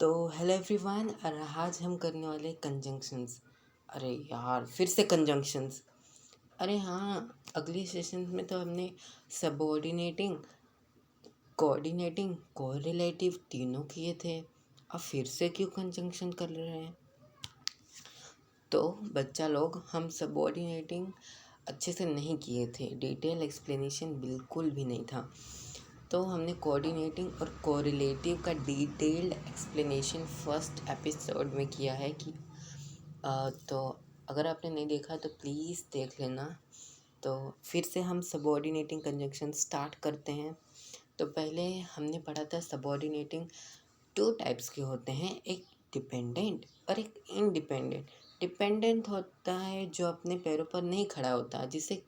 तो hello everyone, और आज हम करने वाले कंजंक्शंस। अरे यार, फिर से कंजंक्शंस। अरे हाँ, अगली सेशन में तो हमने सबऑर्डिनेटिंग, कोऑर्डिनेटिंग, कोरिलेटिव तीनों किए थे। अब फिर से क्यों कंजंक्शन कर रहे हैं? तो बच्चा लोग, हम सबऑर्डिनेटिंग अच्छे से नहीं किए थे, डिटेल एक्सप्लेनेशन बिल्कुल भी नहीं था। तो हमने कोऑर्डिनेटिंग और कोरिलेटिव का डिटेल्ड एक्सप्लेनेशन फर्स्ट एपिसोड में किया है कि तो अगर आपने नहीं देखा तो प्लीज़ देख लेना। तो फिर से हम सबऑर्डिनेटिंग कंजंक्शन स्टार्ट करते हैं। तो पहले हमने पढ़ा था सबऑर्डिनेटिंग टू टाइप्स के होते हैं, एक डिपेंडेंट और एक इंडिपेंडेंट। डिपेंडेंट होता है जो अपने पैरों पर नहीं खड़ा होता, जिसे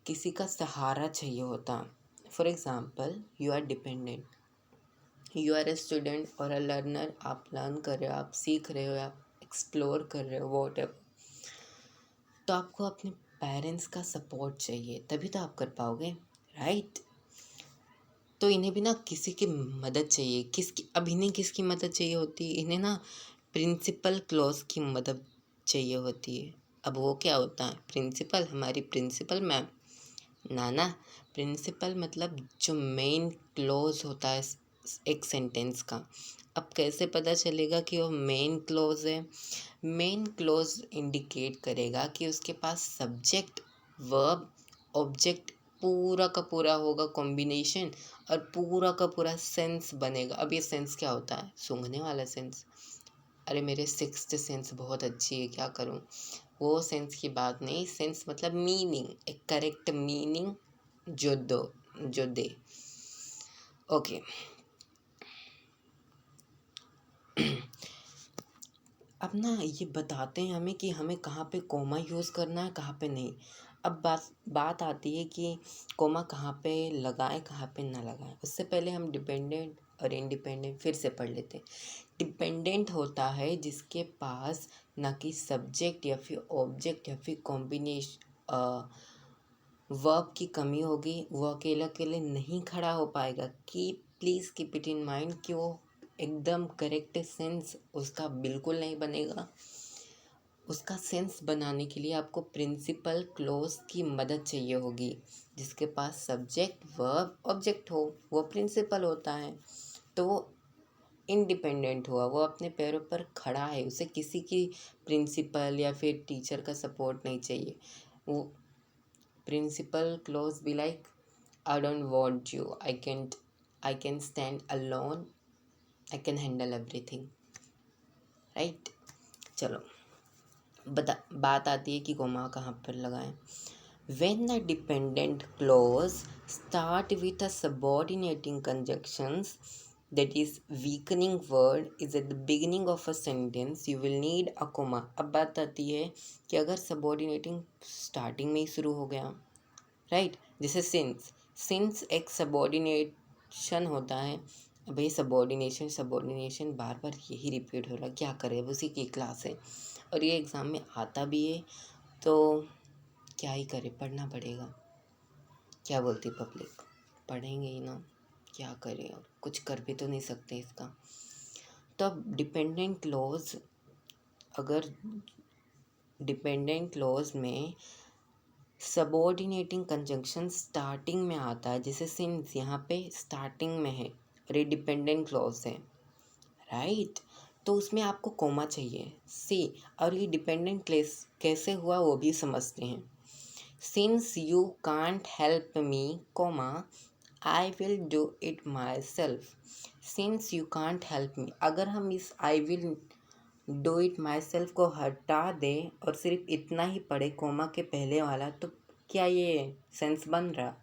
किसी का सहारा चाहिए होता। For example, you are dependent, you are a student और अ लर्नर। आप लर्न कर रहे हो, आप सीख रहे हो, आप एक्सप्लोर कर रहे हो, वॉट एवर। तो आपको अपने पेरेंट्स का सपोर्ट चाहिए, तभी तो आप कर पाओगे, राइट? तो इन्हें भी ना किसी की मदद चाहिए। अब इन्हें किसकी मदद चाहिए होती है? इन्हें ना प्रिंसिपल क्लॉज की मदद चाहिए होती है। अब वो क्या होता है? प्रिंसिपल, हमारी प्रिंसिपल मैम। ना, प्रिंसिपल मतलब जो मेन क्लॉज होता है एक सेंटेंस का। अब कैसे पता चलेगा कि वो मेन क्लॉज है? मेन क्लॉज इंडिकेट करेगा कि उसके पास सब्जेक्ट, वर्ब, ऑब्जेक्ट पूरा का पूरा होगा कॉम्बिनेशन, और पूरा का पूरा सेंस बनेगा। अब ये सेंस क्या होता है? सूंघने वाला सेंस। अरे मेरे सिक्स्थ सेंस बहुत अच्छी है, क्या करूं? वो सेंस की बात नहीं, सेंस मतलब मीनिंग, एक करेक्ट मीनिंग जो दे। ओके। अब ना ये बताते हैं हमें कि हमें कहाँ पे कोमा यूज़ करना है, कहाँ पे नहीं। अब बात आती है कि कोमा कहाँ पे लगाएं, कहाँ पे ना लगाएं। उससे पहले हम डिपेंडेंट और इंडिपेंडेंट फिर से पढ़ लेते हैं। डिपेंडेंट होता है जिसके पास ना कि सब्जेक्ट या फिर ऑब्जेक्ट या फिर कॉम्बिनेशन वर्ब की कमी होगी, वो अकेले अकेले नहीं खड़ा हो पाएगा। Please keep it in mind कि वो एकदम करेक्ट सेंस उसका बिल्कुल नहीं बनेगा। उसका सेंस बनाने के लिए आपको प्रिंसिपल क्लॉज की मदद चाहिए होगी। जिसके पास सब्जेक्ट, वर्ब, ऑब्जेक्ट हो, वो प्रिंसिपल होता है। तो वो इंडिपेंडेंट हुआ, वो अपने पैरों पर खड़ा है, उसे किसी की प्रिंसिपल या फिर टीचर का सपोर्ट नहीं चाहिए। वो principal clause be like, I don't want you, I can stand alone, I can handle everything, right? चलो, बात आती है कि कोमा कहाँ पर लगाएं। When a dependent clause start with a subordinating conjunctions, that is weakening word is at the beginning of a sentence, you will need a comma. अब बात आती है कि अगर subordinating starting में ही शुरू हो गया, राइट? जैसे सिंस एक सबॉर्डिनेशन होता है। भाई सबॉर्डिनेशन बार बार यही रिपीट हो रहा है, क्या करें? अब उसी की क्लास है और ये एग्ज़ाम में आता भी है, तो क्या ही करें, पढ़ना पड़ेगा। क्या बोलती पब्लिक? पढ़ेंगे ही ना, क्या करें? और कुछ कर भी तो नहीं सकते इसका। तो अब डिपेंडेंट क्लॉज में सबऑर्डिनेटिंग कंजंक्शन स्टार्टिंग में आता है, जैसे सिंस यहाँ पे स्टार्टिंग में है और ये डिपेंडेंट क्लॉज है, राइट? तो उसमें आपको कोमा चाहिए, सी। और ये डिपेंडेंट क्लेस कैसे हुआ वो भी समझते हैं। Since you can't help me, comma, I will do it myself. Since you can't help me, अगर हम इस I will do it myself को हटा दें और सिर्फ इतना ही पढ़े कोमा के पहले वाला, तो क्या ये सेंस बन रहा?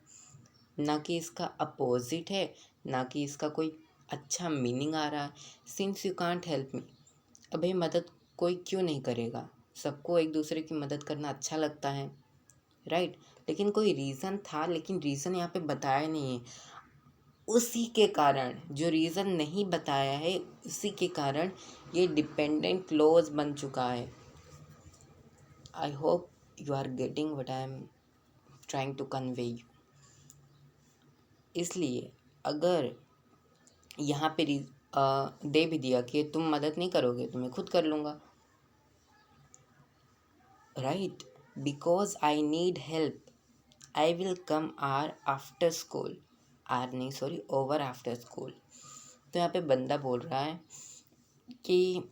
ना कि इसका अपोजिट है, ना कि इसका कोई अच्छा मीनिंग आ रहा है। सिंस यू कांट हेल्प मी, अब भाई मदद कोई क्यों नहीं करेगा? सबको एक दूसरे की मदद करना अच्छा लगता है, राइट? लेकिन कोई रीज़न था, लेकिन रीज़न यहाँ पे बताया नहीं है। उसी के कारण, जो रीज़न नहीं बताया है, उसी के कारण ये डिपेंडेंट क्लॉज बन चुका है। I hope you are getting what I am trying to convey you. इसलिए अगर यहाँ पे दे भी दिया कि तुम मदद नहीं करोगे तो मैं खुद कर लूँगा, right. Because I need help I will come or after school, or नहीं सॉरी ओवर आफ्टर स्कूल। तो यहाँ पे बंदा बोल रहा है कि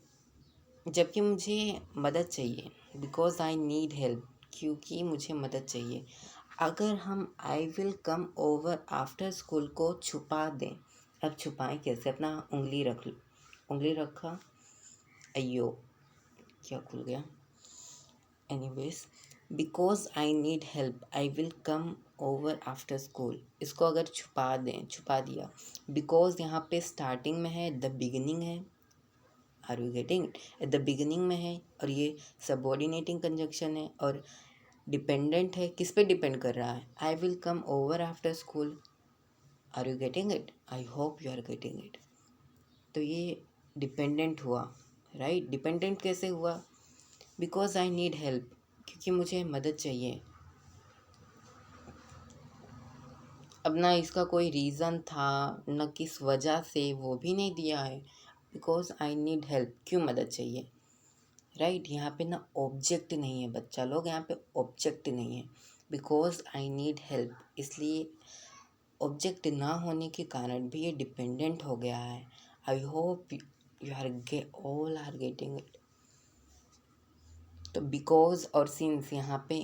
जबकि मुझे मदद चाहिए, बिकॉज आई नीड हेल्प, क्योंकि मुझे मदद चाहिए। अगर हम आई will come over after school को छुपा दें, अब छुपाएं कैसे? अपना उंगली रख लो, उंगली रखा, अयो क्या खुल गया, anyways, because I need help I will come over after school, इसको अगर छुपा दें, छुपा दिया, बिकॉज यहाँ पे स्टार्टिंग में है, द बिगिनिंग है, are you getting it, at the beginning में है, और ये सबऑर्डिनेटिंग कंजक्शन है, और डिपेंडेंट है, किस पे डिपेंड कर रहा है? I will come over after school, are you getting it? I hope you are getting it. तो ये डिपेंडेंट हुआ, राइट। डिपेंडेंट कैसे हुआ? बिकॉज आई नीड हेल्प, क्योंकि मुझे मदद चाहिए। अब ना इसका कोई रीज़न था न किस वजह से, वो भी नहीं दिया है। बिकॉज आई नीड हेल्प, क्यों मदद चाहिए, राइट। यहाँ पे ना ऑब्जेक्ट नहीं है बच्चा लोग, यहाँ पे ऑब्जेक्ट नहीं है। बिकॉज आई नीड हेल्प, इसलिए ऑब्जेक्ट ना होने के कारण भी ये डिपेंडेंट हो गया है। I hope you are all are getting it. तो बिकॉज और सिंस यहाँ पे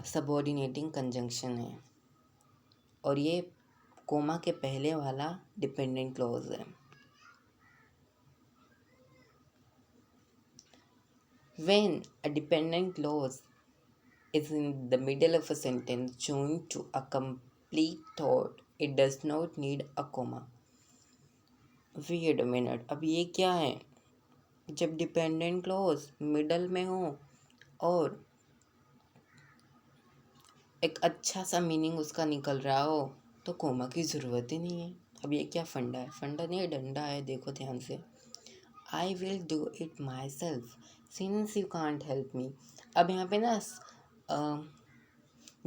सबऑर्डिनेटिंग कंजंक्शन है, और ये कोमा के पहले वाला डिपेंडेंट क्लॉज है। When a dependent clause is in the middle of a sentence joined to a complete thought, it does not need a comma. Wait a minute, अब ये क्या है? जब डिपेंडेंट क्लॉज मिडल में हो और एक अच्छा सा मीनिंग उसका निकल रहा हो, तो कोमा की ज़रूरत ही नहीं है। अब ये क्या फंडा है? फंडा नहीं है, डंडा है, देखो ध्यान से। आई will do it myself since you can't help मी। अब यहाँ पे ना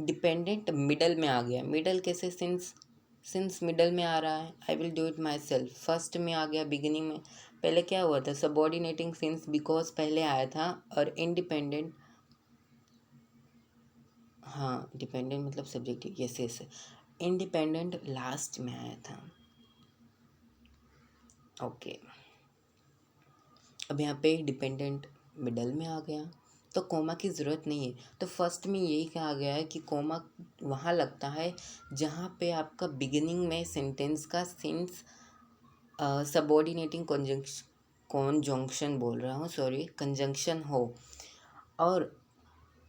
डिपेंडेंट मिडल में आ गया। मिडल कैसे? सिंस मिडल में आ रहा है। I will do it my self first में आ गया, बिगिनिंग में। पहले क्या हुआ था? सबऑर्डिनेटिंग सिंस बिकॉज पहले आया था, और इंडिपेंडेंट, हाँ डिपेंडेंट मतलब subjective, yes yes, independent last में आया था। ओके, अब यहाँ पे डिपेंडेंट मिडल में आ गया, तो कोमा की ज़रूरत नहीं है। तो फर्स्ट में यही कहा गया है कि कोमा वहाँ लगता है जहाँ पे आपका बिगिनिंग में सेंटेंस का सिंस सबऑर्डिनेटिंग कॉन्जंक्शन बोल रहा हूँ, सॉरी, कंजंक्शन हो। और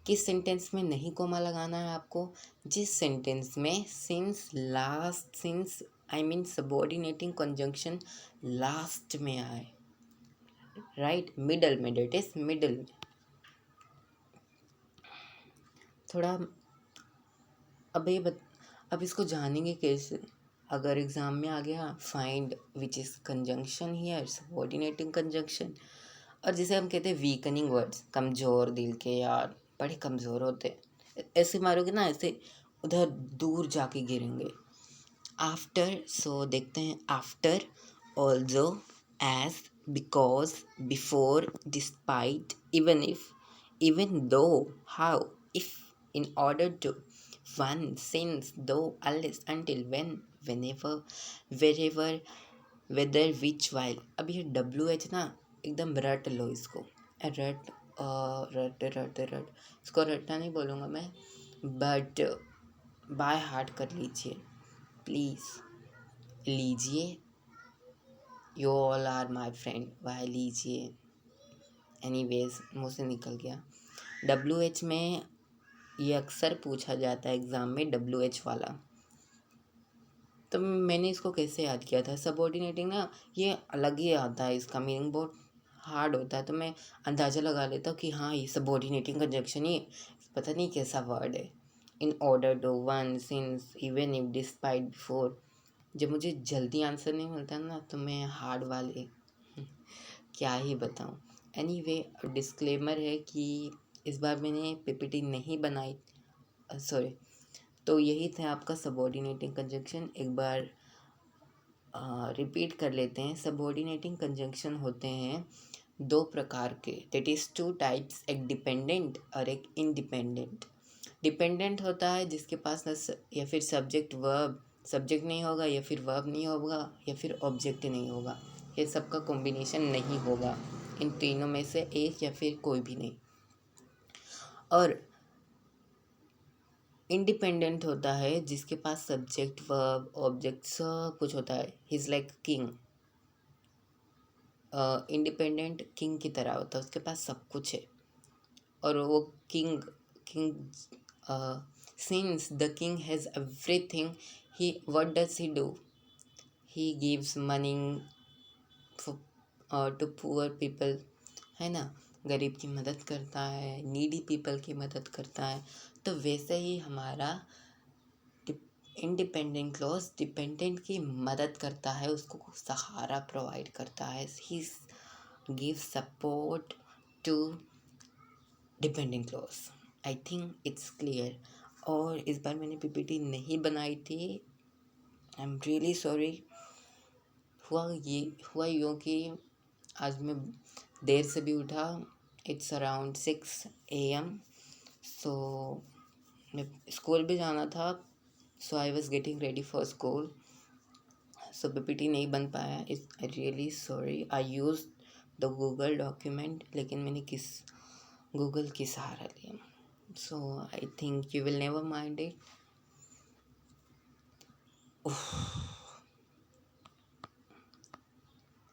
किस सेंटेंस में नहीं कोमा लगाना है आपको? जिस सेंटेंस में since last, since I mean subordinating conjunction last में आए, राइट, मिडल में, डेट इज मिडल में। थोड़ा अब इसको जानेंगे कैसे? अगर एग्ज़ाम में आ गया find which is conjunction here, subordinating conjunction. और जिसे हम कहते हैं वीकनिंग वर्ड्स, कमज़ोर दिल के यार, बड़े कमज़ोर होते, ऐसे मारोगे ना, ऐसे उधर दूर जाके गिरेंगे। आफ्टर, सो देखते हैं, after, also, as, because, before, despite, even if, even though, how, if, in order to, once, since, though, unless, until, when, whenever, wherever, whether, which, while। अब ये WH ना एकदम रट लो इसको, रट रट रट रट, इसको रटना नहीं बोलूँगा मैं, बट बाय हार्ट कर लीजिए प्लीज़, लीजिए। You all are my friend, वाह लीजिए। एनीवेज, मुँह से निकल गया। WH में ये अक्सर पूछा जाता है एग्ज़ाम में, WH वाला। तो मैंने इसको कैसे याद किया था? सबऑर्डिनेटिंग ना ये अलग ही आता है, इसका मीनिंग बहुत हार्ड होता है, तो मैं अंदाज़ा लगा लेता हूँ कि हाँ ये सबऑर्डिनेटिंग कंजंक्शन ही, पता नहीं कैसा वर्ड है। In order to, once, since, even if, despite, before. जब मुझे जल्दी आंसर नहीं मिलता ना, तो मैं हार्ड वाले क्या ही बताऊँ। एनीवे, डिस्क्लेमर है कि इस बार मैंने PPT नहीं बनाई, सॉरी। तो यही था आपका सबऑर्डिनेटिंग कंजंक्शन। एक बार रिपीट कर लेते हैं। सबऑर्डिनेटिंग कंजंक्शन होते हैं दो प्रकार के, दैट इज़ टू टाइप्स, एक डिपेंडेंट और एक इंडिपेंडेंट। डिपेंडेंट होता है जिसके पास या फिर सब्जेक्ट वर्ब, सब्जेक्ट नहीं होगा या फिर वर्ब नहीं होगा या फिर ऑब्जेक्ट नहीं होगा, ये सबका कॉम्बिनेशन नहीं होगा, इन तीनों में से एक या फिर कोई भी नहीं। और इंडिपेंडेंट होता है जिसके पास सब्जेक्ट वर्ब ऑब्जेक्ट सब कुछ होता है, he is like king. Independent king की तरह होता है, उसके पास सब कुछ है। और वो king king since the king has everything, he what does he do, he gives money to poor people, है ना, गरीब की मदद करता है, नीडी पीपल की मदद करता है। तो वैसे ही हमारा इंडिपेंडेंट क्लॉज डिपेंडेंट की मदद करता है, उसको सहारा प्रोवाइड करता है, he give support to dependent clause. I think it's clear. और इस बार मैंने पीपीटी नहीं बनाई थी, आई एम रियली सॉरी। हुआ यूँ कि आज मैं देर से भी उठा, इट्स अराउंड 6 AM, सो मैं स्कूल भी जाना था, so I was getting ready for school, so PPT नहीं बन पाया, इस I really sorry. I use the Google document, लेकिन मैंने गूगल की सहारा लिया, so I think you will never mind it.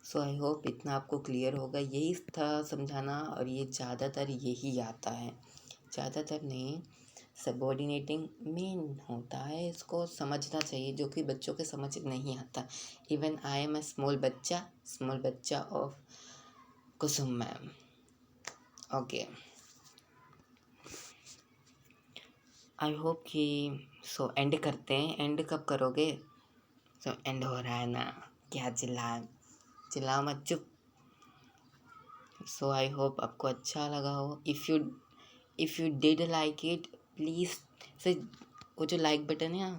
So I hope इतना आपको क्लियर होगा, यही था समझाना। और ये ज़्यादातर यही आता है, ज़्यादातर नहीं, सबऑर्डिनेटिंग मेन होता है, इसको समझना चाहिए, जो कि बच्चों के समझ नहीं आता। Even I am a small बच्चा of Kusum ma'am. Okay, I hope कि सो एंड करते हैं। एंड कब करोगे? सो एंड हो रहा है ना, क्या चिल्लाओ मत, चुप। सो आई होप आपको अच्छा लगा हो। If you did like it, please से वो जो लाइक बटन है,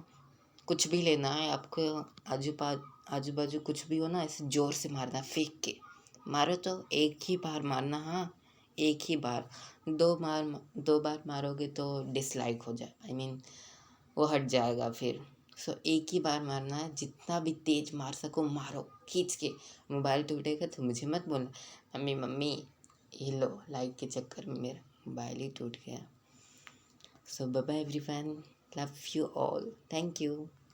कुछ भी लेना है आपको, आजू बाजू कुछ भी हो ना, ऐसे ज़ोर से मारना, फेंक के मारो तो एक ही बार मारना, हाँ, एक ही बार। 2 बार मारोगे तो डिसलाइक हो जाए, आई मीन वो हट जाएगा फिर। सो एक ही बार मारना है, जितना भी तेज मार सको मारो, खींच के। मोबाइल टूटेगा तो मुझे मत बोलना मम्मी ये लो, लाइक के चक्कर में मेरा मोबाइल ही टूट गया। So bye bye everyone, love you all, thank you.